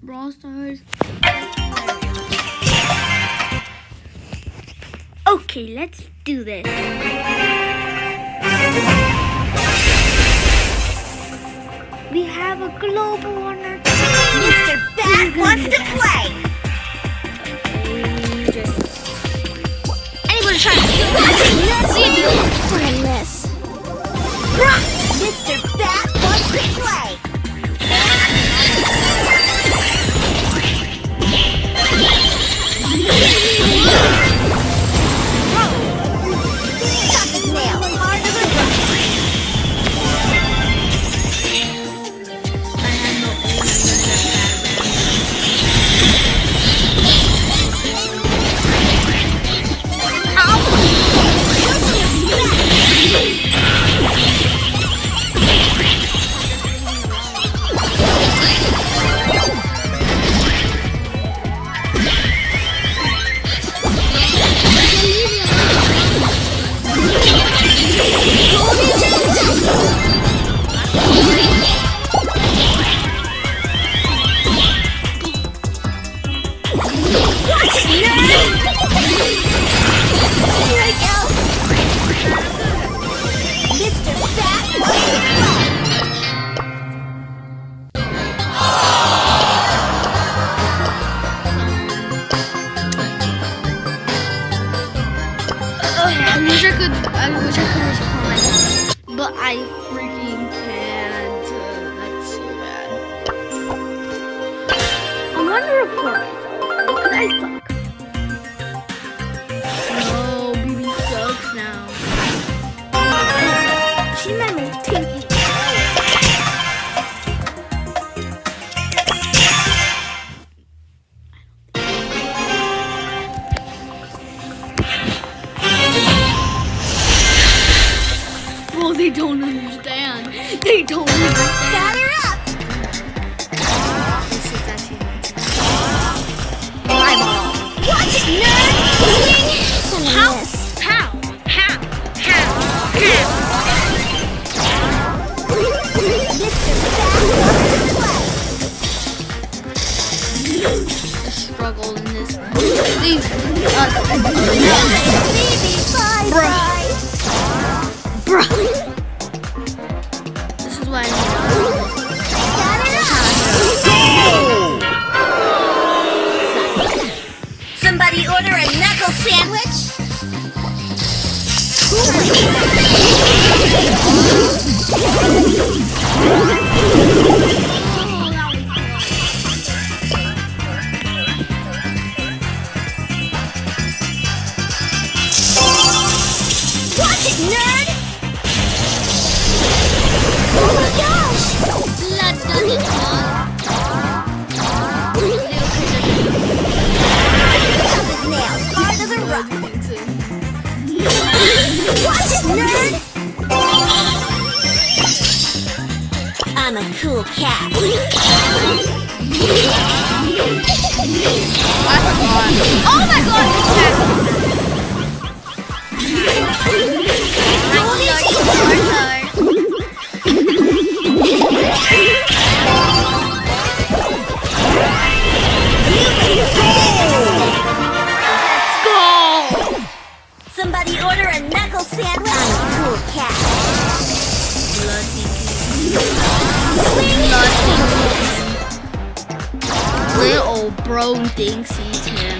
Brawl Stars. Okay, let's do this. We have a global on our team. Mr. Bat wants to play. Anyone trying to do this? Mr. Bat wants to play. Tough as nails, hard as a rock. I wish I could respond, but I freaking can't. That's so bad. I want to report myself because I suck. Oh, BB sucks now. She made me tinky. They don't understand. They don't understand. Batter up! This is actually eyeball. Watch it, nerd! How? How? The struggle in this. Bye-bye. Bruh. This is why I Somebody order a knuckle sandwich? Watch it, nerd! Oh my gosh! blood done it all. Tough as nails, hard as a rock. Watch it, nerd! I'm a cool cat. I forgot. Oh my god! Somebody order a knuckle sandwich? I'm a cool cat. Little bro thinks he's him.